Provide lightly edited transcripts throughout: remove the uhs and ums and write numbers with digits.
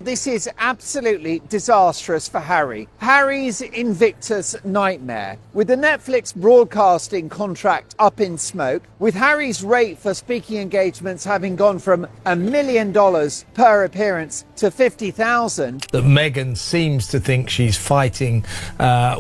This is absolutely disastrous for Harry. Harry's Invictus nightmare. With the Netflix broadcasting contract up in smoke, with Harry's rate for speaking engagements having gone from $1 million per appearance to 50,000. That Meghan seems to think she's fighting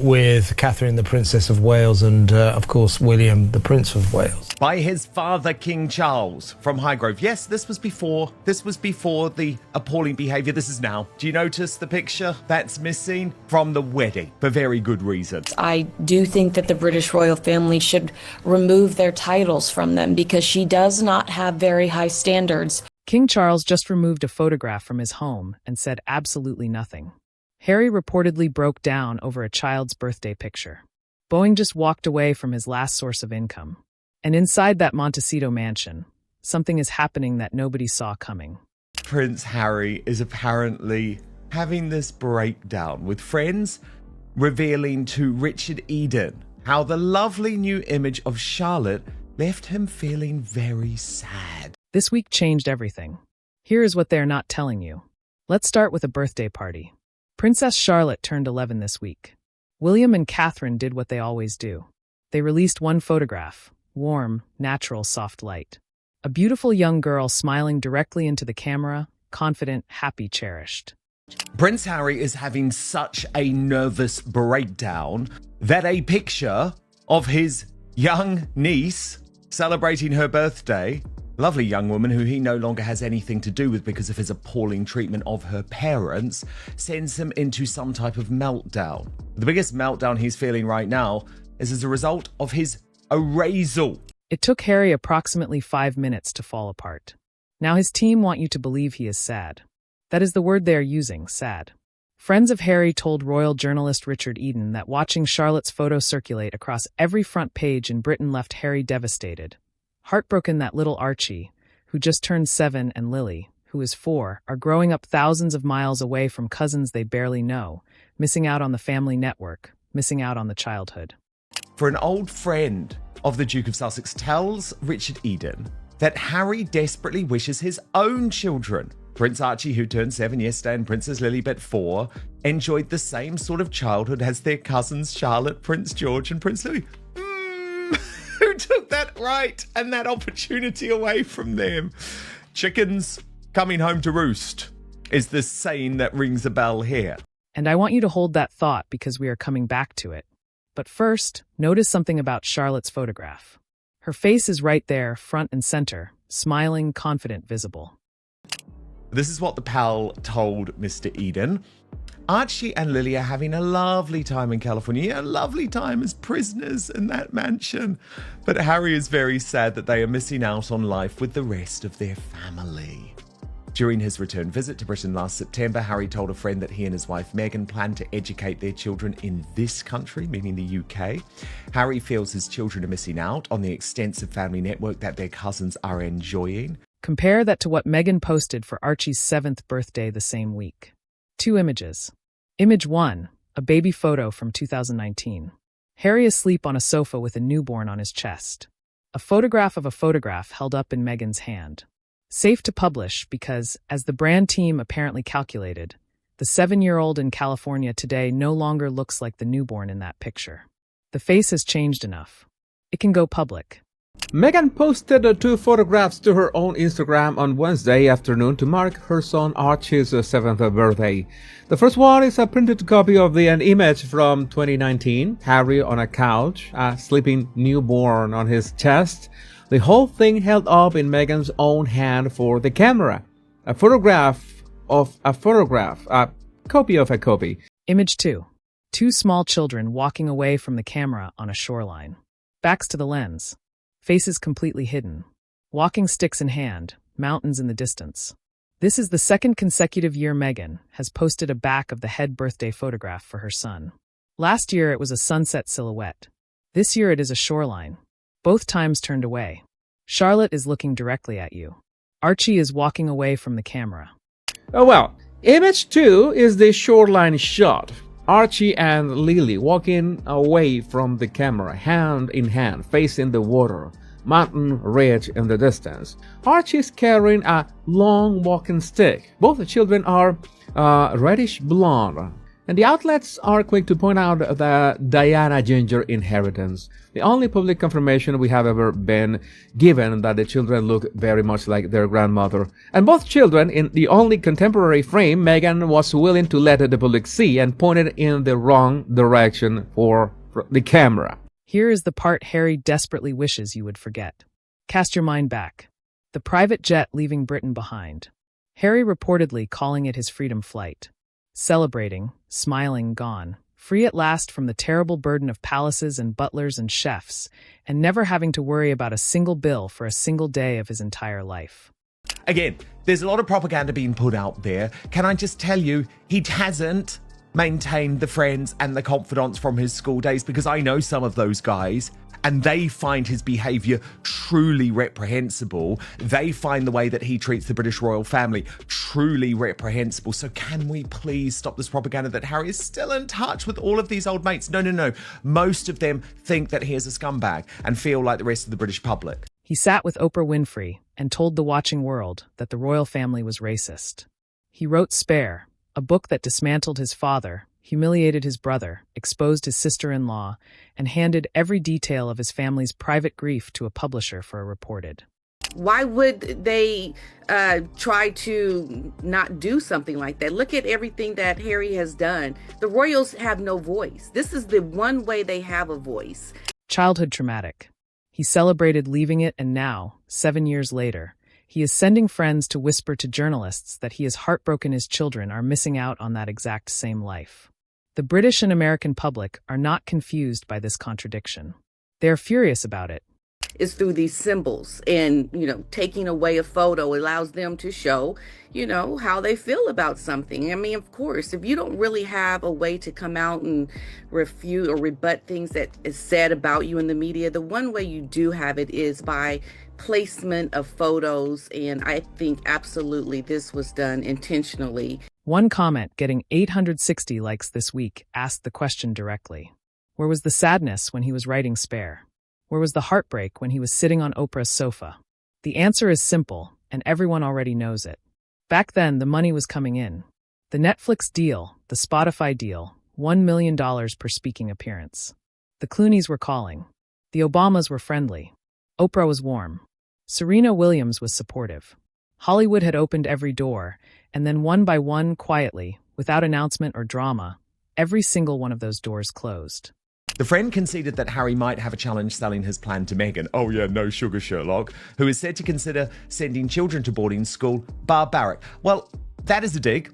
with Catherine, the Princess of Wales, and of course William, the Prince of Wales. By his father, King Charles, from Highgrove. Yes, this was before the appalling behaviour. This is now. Do you notice the picture that's missing from the wedding? For very good reasons. I do think that the British royal family should remove their titles from them because she does not have very high standards. King Charles just removed a photograph from his home and said absolutely nothing. Harry reportedly broke down over a child's birthday picture. Boeing just walked away from his last source of income. And inside that Montecito mansion, something is happening that nobody saw coming. Prince Harry is apparently having this breakdown with friends, revealing to Richard Eden how the lovely new image of Charlotte left him feeling very sad. This week changed everything. Here is what they're not telling you. Let's start with a birthday party. Princess Charlotte turned 11 this week. William and Catherine did what they always do. They released one photograph. Warm, natural, soft light. A beautiful young girl smiling directly into the camera, confident, happy, cherished. Prince Harry is having such a nervous breakdown that a picture of his young niece celebrating her birthday, lovely young woman who he no longer has anything to do with because of his appalling treatment of her parents, sends him into some type of meltdown. The biggest meltdown he's feeling right now is as a result of his erasal. It took Harry approximately 5 minutes to fall apart. Now his team want you to believe he is sad. That is the word they are using, sad. Friends of Harry told royal journalist Richard Eden that watching Charlotte's photo circulate across every front page in Britain left Harry devastated. Heartbroken that little Archie, who just turned 7, and Lily, who is 4, are growing up thousands of miles away from cousins they barely know, missing out on the family network, missing out on the childhood. For an old friend of the Duke of Sussex tells Richard Eden that Harry desperately wishes his own children, Prince Archie, who turned 7 yesterday, and Princess Lilibet 4, enjoyed the same sort of childhood as their cousins Charlotte, Prince George and Prince Louis. Who took that right and that opportunity away from them? Chickens coming home to roost is the saying that rings a bell here. And I want you to hold that thought because we are coming back to it. But first, notice something about Charlotte's photograph. Her face is right there, front and center, smiling, confident, visible. This is what the pal told Mr. Eden. Archie and Lily are having a lovely time in California, a lovely time as prisoners in that mansion. But Harry is very sad that they are missing out on life with the rest of their family. During his return visit to Britain last September, Harry told a friend that he and his wife Meghan plan to educate their children in this country, meaning the UK. Harry feels his children are missing out on the extensive family network that their cousins are enjoying. Compare that to what Meghan posted for Archie's 7th birthday the same week. 2 images. Image 1, a baby photo from 2019. Harry asleep on a sofa with a newborn on his chest. A photograph of a photograph held up in Meghan's hand. Safe to publish because, as the brand team apparently calculated, the 7-year-old in California today no longer looks like the newborn in that picture. The face has changed enough. It can go public. Meghan posted 2 photographs to her own Instagram on Wednesday afternoon to mark her son Archie's 7th birthday. The first one is a printed copy of an image from 2019, Harry on a couch, a sleeping newborn on his chest. The whole thing held up in Meghan's own hand for the camera. A photograph of a photograph, a copy of a copy. Image 2. 2 small children walking away from the camera on a shoreline. Backs to the lens. Faces completely hidden. Walking sticks in hand, mountains in the distance. This is the 2nd consecutive year Meghan has posted a back of the head birthday photograph for her son. Last year it was a sunset silhouette. This year it is a shoreline. Both times turned away. Charlotte is looking directly at you. Archie is walking away from the camera. Oh well, image 2 is the shoreline shot. Archie and Lily walking away from the camera, hand in hand, facing the water. mountain ridge in the distance. Archie is carrying a long walking stick. Both the children are reddish blonde. And the outlets are quick to point out the Diana Ginger inheritance. The only public confirmation we have ever been given that the children look very much like their grandmother. And both children, in the only contemporary frame Meghan was willing to let the public see, and pointed in the wrong direction for the camera. Here is the part Harry desperately wishes you would forget. Cast your mind back. The private jet leaving Britain behind. Harry reportedly calling it his freedom flight. Celebrating, smiling, gone, free at last from the terrible burden of palaces and butlers and chefs, and never having to worry about a single bill for a single day of his entire life. Again, there's a lot of propaganda being put out there. Can I just tell you, he hasn't maintained the friends and the confidants from his school days, because I know some of those guys and they find his behaviour truly reprehensible. They find the way that he treats the British royal family truly reprehensible. So can we please stop this propaganda that Harry is still in touch with all of these old mates? No. Most of them think that he is a scumbag and feel like the rest of the British public. He sat with Oprah Winfrey and told the watching world that the royal family was racist. He wrote Spare, a book that dismantled his father, humiliated his brother, exposed his sister-in-law, and handed every detail of his family's private grief to a publisher for a reported. Why would they try to not do something like that? Look at everything that Harry has done. The royals have no voice. This is the one way they have a voice. Childhood traumatic. He celebrated leaving it, and now, 7 years later, he is sending friends to whisper to journalists that he is heartbroken his children are missing out on that exact same life. The British and American public are not confused by this contradiction. They are furious about it. It's through these symbols, and, taking away a photo allows them to show, how they feel about something. I mean, of course, if you don't really have a way to come out and refute or rebut things that is said about you in the media, the one way you do have it is by placement of photos. And I think absolutely this was done intentionally. One comment getting 860 likes this week asked the question directly. Where was the sadness when he was writing Spare? Where was the heartbreak when he was sitting on Oprah's sofa? The answer is simple, and everyone already knows it. Back then, the money was coming in. The Netflix deal, the Spotify deal, $1 million per speaking appearance. The Clooneys were calling. The Obamas were friendly. Oprah was warm. Serena Williams was supportive. Hollywood had opened every door, and then one by one, quietly, without announcement or drama, every single one of those doors closed. The friend conceded that Harry might have a challenge selling his plan to Meghan. Oh yeah, no sugar, Sherlock. Who is said to consider sending children to boarding school barbaric. Well, that is a dig.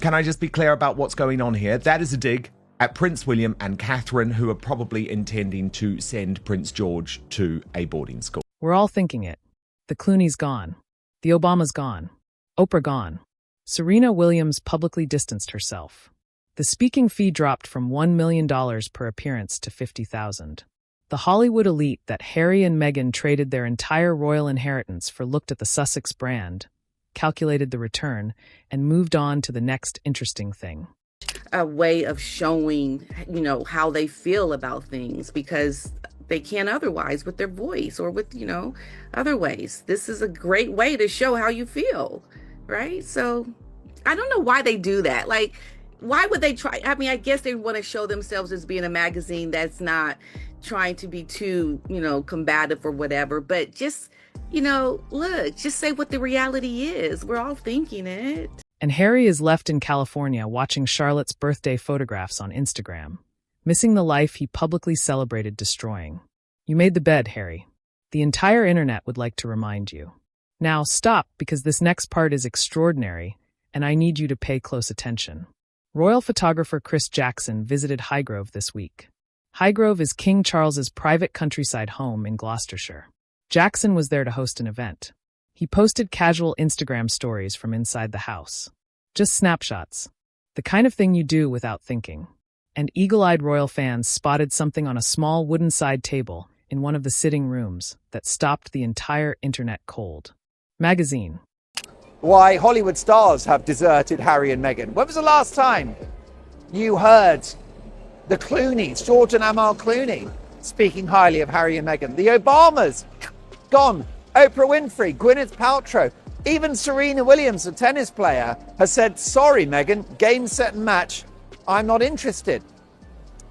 Can I just be clear about what's going on here? That is a dig at Prince William and Catherine, who are probably intending to send Prince George to a boarding school. We're all thinking it. The Clooneys gone. The Obamas gone. Oprah gone. Serena Williams publicly distanced herself. The speaking fee dropped from $1 million per appearance to $50,000. The Hollywood elite that Harry and Meghan traded their entire royal inheritance for looked at the Sussex brand, calculated the return, and moved on to the next interesting thing. A way of showing, how they feel about things, because they can't otherwise with their voice or with, other ways. This is a great way to show how you feel, right? So I don't know why they do that. Why would they try? I mean, I guess they want to show themselves as being a magazine that's not trying to be too, combative or whatever. But just, look, just say what the reality is. We're all thinking it. And Harry is left in California watching Charlotte's birthday photographs on Instagram, missing the life he publicly celebrated destroying. You made the bed, Harry. The entire internet would like to remind you. Now stop, because this next part is extraordinary, and I need you to pay close attention. Royal photographer Chris Jackson visited Highgrove this week. Highgrove is King Charles's private countryside home in Gloucestershire. Jackson was there to host an event. He posted casual Instagram stories from inside the house. Just snapshots. The kind of thing you do without thinking. And eagle-eyed royal fans spotted something on a small wooden side table in one of the sitting rooms that stopped the entire internet cold. Magazine. Why Hollywood stars have deserted Harry and Meghan. When was the last time you heard the Clooneys, George and Amal Clooney, speaking highly of Harry and Meghan? The Obamas gone. Oprah Winfrey, Gwyneth Paltrow, even Serena Williams, a tennis player, has said, sorry, Meghan, game, set and match, I'm not interested.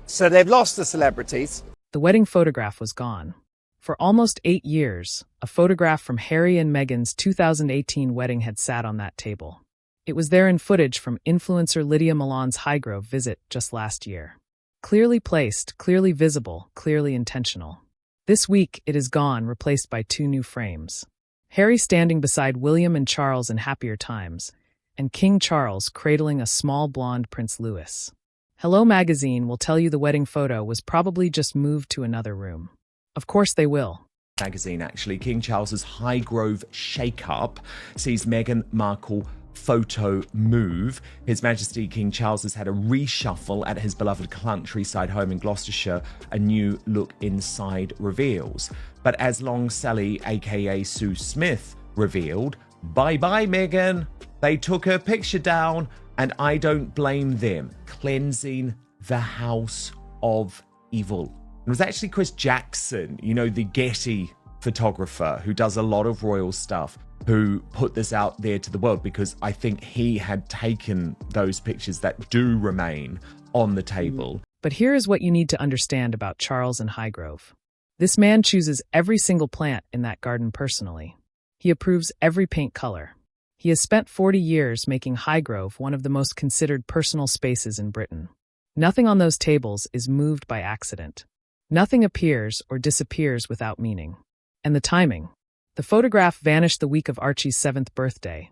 So they've lost the celebrities. The wedding photograph was gone. For almost 8 years, a photograph from Harry and Meghan's 2018 wedding had sat on that table. It was there in footage from influencer Lydia Milan's Highgrove visit just last year. Clearly placed, clearly visible, clearly intentional. This week, it is gone, replaced by 2 new frames. Harry standing beside William and Charles in happier times, and King Charles cradling a small blonde Prince Louis. Hello Magazine will tell you the wedding photo was probably just moved to another room. Of course they will. Magazine, actually, King Charles's Highgrove shake-up sees Meghan Markle photo move. His Majesty King Charles has had a reshuffle at his beloved countryside home in Gloucestershire. A new look inside reveals. But as Long Sally, aka Sue Smith, revealed, bye-bye Meghan. They took her picture down, and I don't blame them. Cleansing the house of evil. It was actually Chris Jackson, you know, the Getty photographer who does a lot of royal stuff, who put this out there to the world because I think he had taken those pictures that do remain on the table. But here is what you need to understand about Charles and Highgrove. This man chooses every single plant in that garden personally. He approves every paint color. He has spent 40 years making Highgrove one of the most considered personal spaces in Britain. Nothing on those tables is moved by accident. Nothing appears or disappears without meaning. And the timing. The photograph vanished the week of Archie's 7th birthday,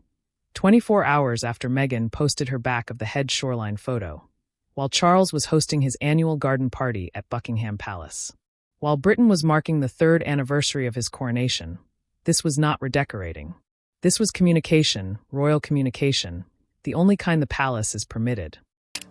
24 hours after Meghan posted her back of the head shoreline photo, while Charles was hosting his annual garden party at Buckingham Palace. While Britain was marking the 3rd anniversary of his coronation, this was not redecorating. This was communication, royal communication, the only kind the palace is permitted.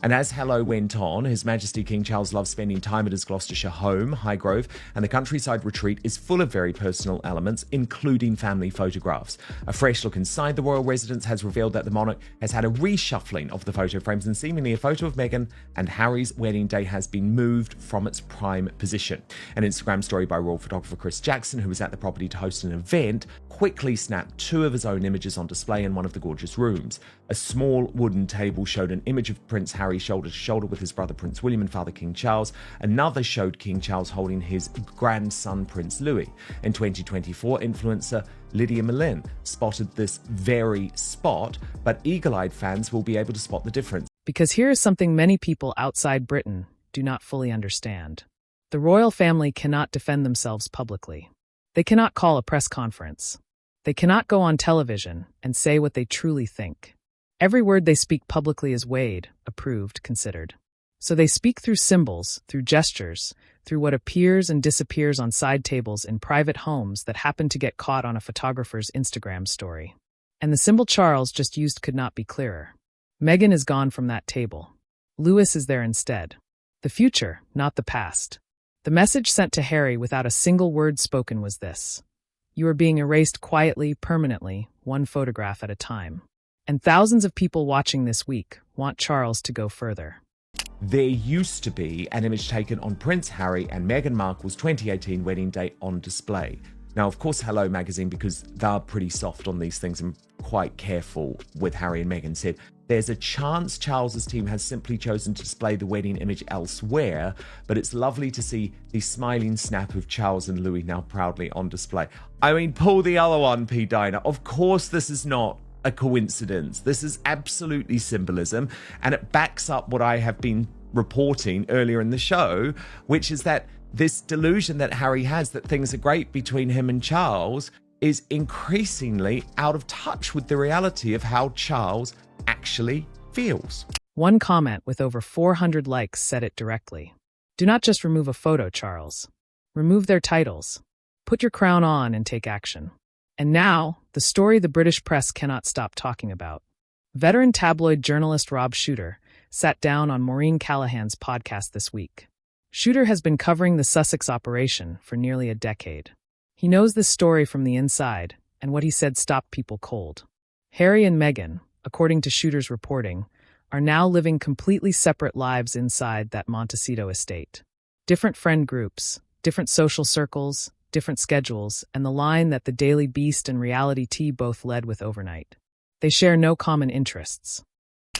And as Hello went on, His Majesty King Charles loves spending time at his Gloucestershire home, Highgrove, and the countryside retreat is full of very personal elements, including family photographs. A fresh look inside the royal residence has revealed that the monarch has had a reshuffling of the photo frames, and seemingly a photo of Meghan and Harry's wedding day has been moved from its prime position. An Instagram story by royal photographer Chris Jackson, who was at the property to host an event, quickly snapped 2 of his own images on display in one of the gorgeous rooms. A small wooden table showed an image of Prince Harry shoulder to shoulder with his brother Prince William and father King Charles. Another showed King Charles holding his grandson Prince Louis. In 2024, influencer Lydia Milan spotted this very spot, but eagle-eyed fans will be able to spot the difference. Because here is something many people outside Britain do not fully understand. The royal family cannot defend themselves publicly. They cannot call a press conference. They cannot go on television and say what they truly think. Every word they speak publicly is weighed, approved, considered. So they speak through symbols, through gestures, through what appears and disappears on side tables in private homes that happen to get caught on a photographer's Instagram story. And the symbol Charles just used could not be clearer. Meghan is gone from that table. Louis is there instead. The future, not the past. The message sent to Harry without a single word spoken was this: you are being erased quietly, permanently, one photograph at a time. And thousands of people watching this week want Charles to go further. There used to be an image taken on Prince Harry and Meghan Markle's 2018 wedding day on display. Now, of course, Hello Magazine, because they're pretty soft on these things and quite careful with Harry and Meghan, said there's a chance Charles's team has simply chosen to display the wedding image elsewhere, but it's lovely to see the smiling snap of Charles and Louis now proudly on display. I mean, pull the other one, P. Dinah. Of course this is not a coincidence. This is absolutely symbolism, and it backs up what I have been reporting earlier in the show, which is that this delusion that Harry has that things are great between him and Charles is increasingly out of touch with the reality of how Charles actually feels. One comment with over 400 likes said it directly. Do not just remove a photo, Charles. Remove their titles. Put your crown on and take action. And now, the story the British press cannot stop talking about. Veteran tabloid journalist Rob Shooter sat down on Maureen Callahan's podcast this week. Shooter has been covering the Sussex operation for nearly a decade. He knows this story from the inside, and what he said stopped people cold. Harry and Meghan, according to Shooter's reporting, are now living completely separate lives inside that Montecito estate. Different friend groups, different social circles, different schedules, and the line that the Daily Beast and Reality Tea both led with overnight. They share no common interests.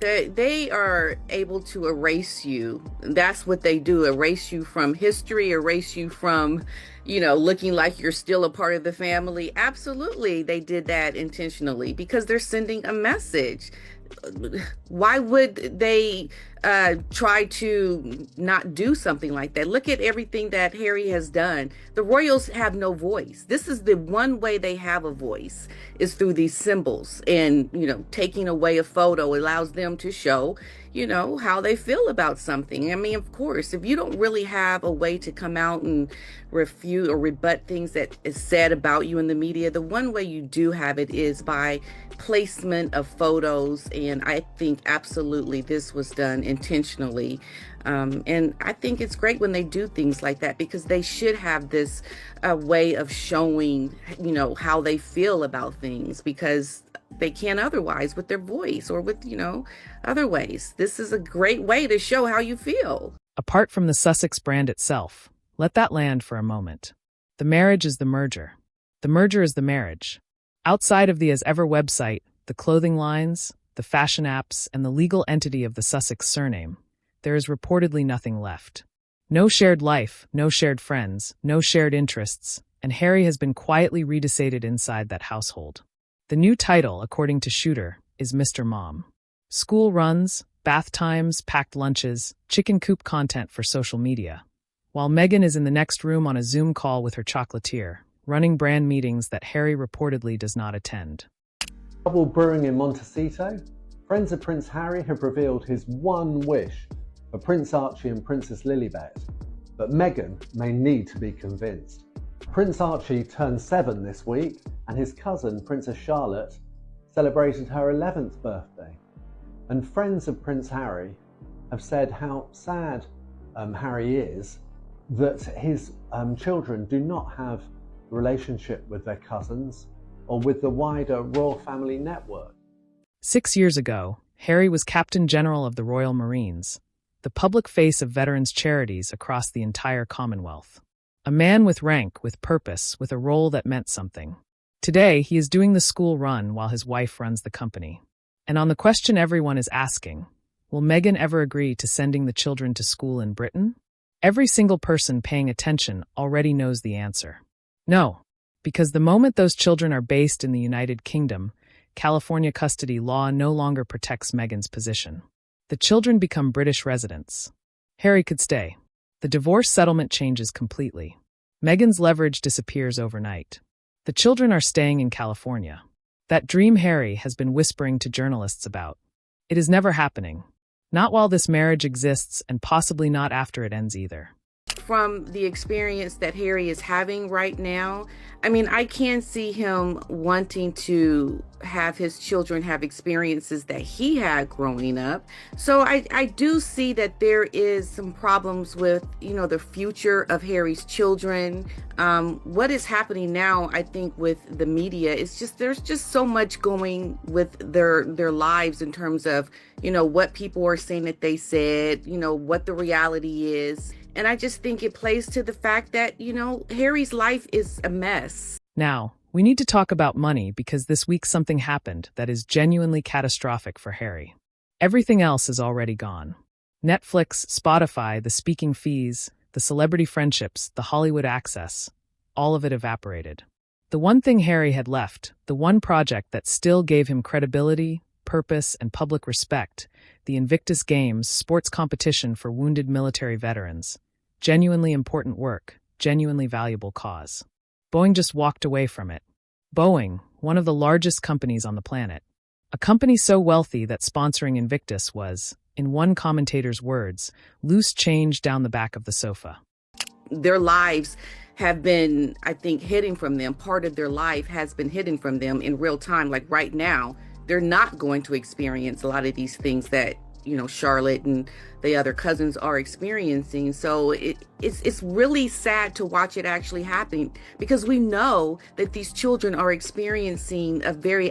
They are able to erase you. That's what they do. Erase you from history, erase you from, looking like you're still a part of the family. Absolutely, they did that intentionally because they're sending a message. Why would they try to not do something like that? Look at everything that Harry has done. The royals have no voice. This is the one way they have a voice, is through these symbols. And, taking away a photo allows them to show, how they feel about something. I mean, of course, if you don't really have a way to come out and refute or rebut things that is said about you in the media, the one way you do have it is by placement of photos. And I think absolutely this was done intentionally. And I think it's great when they do things like that, because they should have this way of showing, how they feel about things, because they can't otherwise with their voice or with, other ways. This is a great way to show how you feel. Apart from the Sussex brand itself, let that land for a moment. The marriage is the merger. The merger is the marriage. Outside of the As Ever website, the clothing lines, the fashion apps, and the legal entity of the Sussex surname, there is reportedly nothing left. No shared life, no shared friends, no shared interests, and Harry has been quietly redecided inside that household. The new title, according to Shooter, is Mr. Mom. School runs, bath times, packed lunches, chicken coop content for social media. While Meghan is in the next room on a Zoom call with her chocolatier, running brand meetings that Harry reportedly does not attend. Trouble brewing in Montecito? Friends of Prince Harry have revealed his one wish for Prince Archie and Princess Lilibet, but Meghan may need to be convinced. Prince Archie turned 7 this week, and his cousin, Princess Charlotte, celebrated her 11th birthday. And friends of Prince Harry have said how sad Harry is that his children do not have a relationship with their cousins or with the wider royal family network. 6 years ago, Harry was Captain General of the Royal Marines, the public face of veterans' charities across the entire Commonwealth. A man with rank, with purpose, with a role that meant something. Today, he is doing the school run while his wife runs the company. And on the question everyone is asking, will Meghan ever agree to sending the children to school in Britain? Every single person paying attention already knows the answer. No, because the moment those children are based in the United Kingdom, California custody law no longer protects Meghan's position. The children become British residents. Harry could stay. The divorce settlement changes completely. Meghan's leverage disappears overnight. The children are staying in California. That dream Harry has been whispering to journalists about. It is never happening. Not while this marriage exists, and possibly not after it ends either. From the experience that Harry is having right now, I mean, I can see him wanting to have his children have experiences that he had growing up. So I do see that there is some problems with, the future of Harry's children. What is happening now, I think, with the media is there's just so much going with their lives in terms of, what people are saying that they said, what the reality is. And I just think it plays to the fact that, Harry's life is a mess. Now, we need to talk about money, because this week something happened that is genuinely catastrophic for Harry. Everything else is already gone. Netflix, Spotify, the speaking fees, the celebrity friendships, the Hollywood access, all of it evaporated. The one thing Harry had left, the one project that still gave him credibility, purpose, and public respect, the Invictus Games, sports competition for wounded military veterans. Genuinely important work, genuinely valuable cause. Boeing just walked away from it. Boeing, one of the largest companies on the planet. A company so wealthy that sponsoring Invictus was, in one commentator's words, loose change down the back of the sofa. Their lives have been, I think, hidden from them. Part of their life has been hidden from them in real time. Like right now, they're not going to experience a lot of these things that, Charlotte and the other cousins are experiencing. So it's really sad to watch it actually happening, because we know that these children are experiencing a very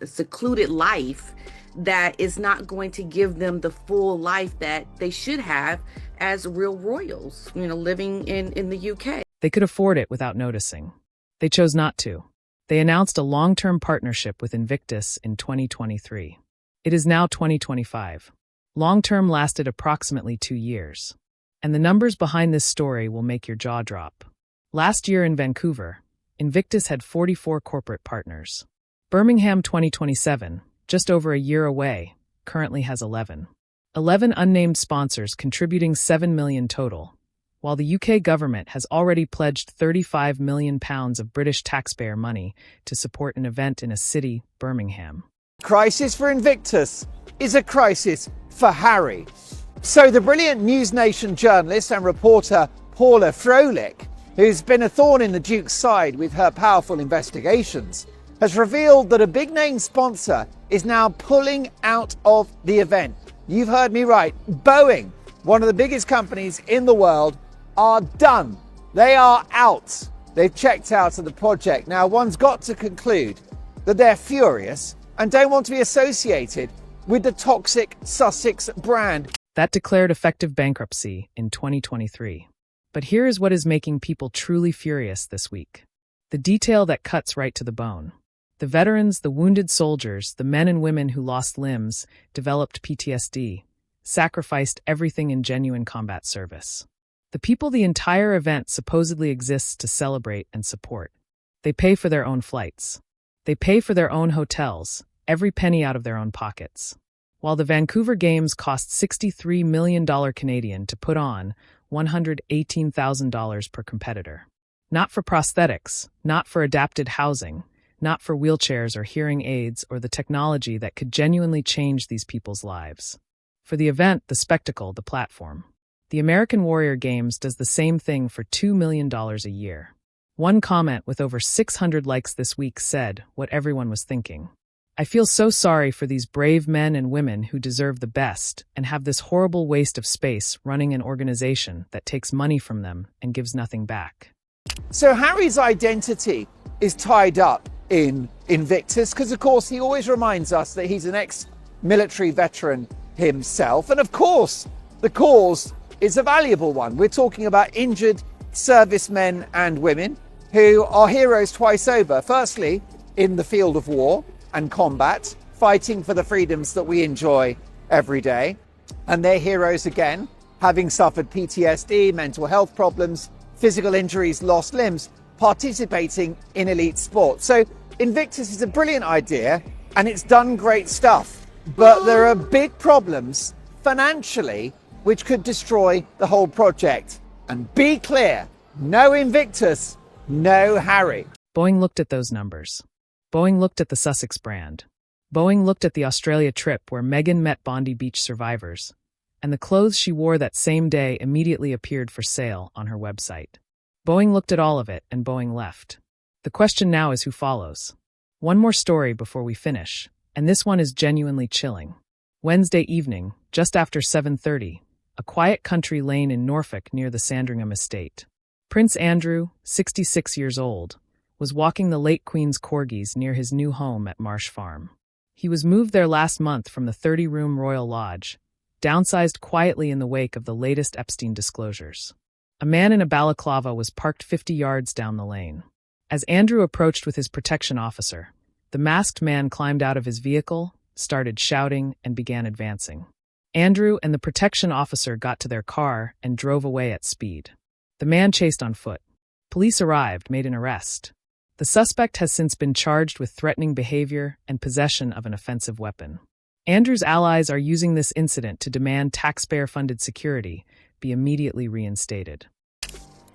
secluded life that is not going to give them the full life that they should have as real royals, living in the UK. They could afford it without noticing. They chose not to. They announced a long-term partnership with Invictus in 2023. It is now 2025. Long-term lasted approximately 2 years. And the numbers behind this story will make your jaw drop. Last year in Vancouver, Invictus had 44 corporate partners. Birmingham 2027, just over a year away, currently has 11. 11 unnamed sponsors contributing $7 million total, while the UK government has already pledged £35 million of British taxpayer money to support an event in a city, Birmingham. Crisis for Invictus is a crisis for Harry. So the brilliant News Nation journalist and reporter Paula Froelich, who's been a thorn in the Duke's side with her powerful investigations, has revealed that a big-name sponsor is now pulling out of the event. You've heard me right. Boeing, one of the biggest companies in the world, are done. They are out. They've checked out of the project. Now, one's got to conclude that they're furious and don't want to be associated with the toxic Sussex brand. That declared effective bankruptcy in 2023. But here is what is making people truly furious this week. The detail that cuts right to the bone. The veterans, the wounded soldiers, the men and women who lost limbs, developed PTSD, sacrificed everything in genuine combat service. The people the entire event supposedly exists to celebrate and support. They pay for their own flights. They pay for their own hotels, every penny out of their own pockets. While the Vancouver Games cost $63 million Canadian to put on, $118,000 per competitor. Not for prosthetics, not for adapted housing, not for wheelchairs or hearing aids or the technology that could genuinely change these people's lives. For the event, the spectacle, the platform. The American Warrior Games does the same thing for $2 million a year. One comment with over 600 likes this week said what everyone was thinking. I feel so sorry for these brave men and women who deserve the best and have this horrible waste of space running an organization that takes money from them and gives nothing back. So Harry's identity is tied up in Invictus because, of course, he always reminds us that he's an ex-military veteran himself. And, of course, the cause is a valuable one. We're talking about injured servicemen and women who are heroes twice over. Firstly, in the field of war and combat, fighting for the freedoms that we enjoy every day. And they're heroes again, having suffered PTSD, mental health problems, physical injuries, lost limbs, participating in elite sport. So Invictus is a brilliant idea and it's done great stuff. But there are big problems financially which could destroy the whole project. And be clear, no Invictus, no Harry. Boeing looked at those numbers. Boeing looked at the Sussex brand. Boeing looked at the Australia trip where Meghan met Bondi Beach survivors. And the clothes she wore that same day immediately appeared for sale on her website. Boeing looked at all of it and Boeing left. The question now is who follows. One more story before we finish, and this one is genuinely chilling. Wednesday evening, just after 7:30, a quiet country lane in Norfolk near the Sandringham estate. Prince Andrew, 66 years old, was walking the late Queen's corgis near his new home at Marsh Farm. He was moved there last month from the 30-room Royal Lodge, downsized quietly in the wake of the latest Epstein disclosures. A man in a balaclava was parked 50 yards down the lane. As Andrew approached with his protection officer, the masked man climbed out of his vehicle, started shouting, and began advancing. Andrew and the protection officer got to their car and drove away at speed. The man chased on foot. Police arrived, made an arrest. The suspect has since been charged with threatening behavior and possession of an offensive weapon. Andrew's allies are using this incident to demand taxpayer-funded security be immediately reinstated.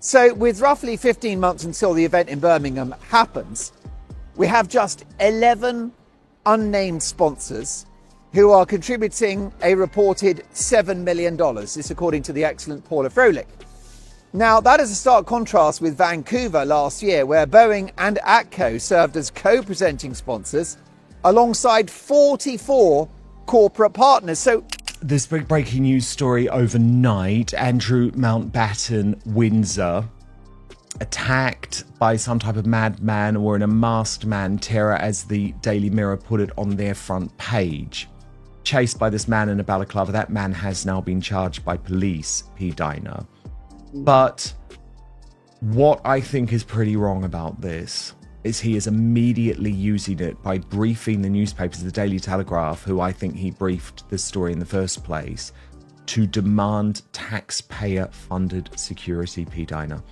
So with roughly 15 months until the event in Birmingham happens, we have just 11 unnamed sponsors who are contributing a reported $7 million. This according to the excellent Paula Froelich. Now, that is a stark contrast with Vancouver last year, where Boeing and ATCO served as co-presenting sponsors alongside 44 corporate partners. So this big breaking news story overnight: Andrew Mountbatten, Windsor, attacked by some type of madman or an unmasked man, terror, as the Daily Mirror put it on their front page. Chased by this man in a balaclava. That man has now been charged by police, P. Diner. But What I think is pretty wrong about this is he is immediately using it by briefing the newspapers, the Daily Telegraph, who I think he briefed this story in the first place, to demand taxpayer-funded security, P. Diner.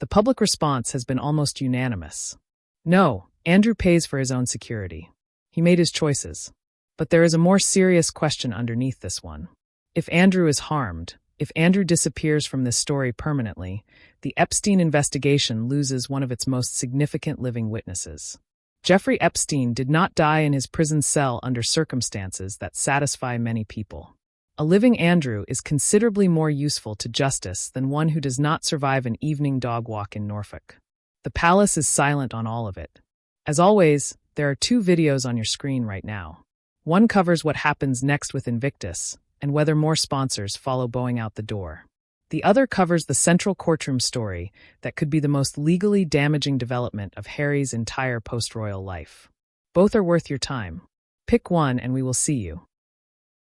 The public response has been almost unanimous. No, Andrew pays for his own security. He made his choices. But there is a more serious question underneath this one. If Andrew is harmed, if Andrew disappears from this story permanently, the Epstein investigation loses one of its most significant living witnesses. Jeffrey Epstein did not die in his prison cell under circumstances that satisfy many people. A living Andrew is considerably more useful to justice than one who does not survive an evening dog walk in Norfolk. The palace is silent on all of it. As always, there are 2 videos on your screen right now. One covers what happens next with Invictus, and whether more sponsors follow bowing out the door. The other covers the central courtroom story that could be the most legally damaging development of Harry's entire post-royal life. Both are worth your time. Pick one and we will see you.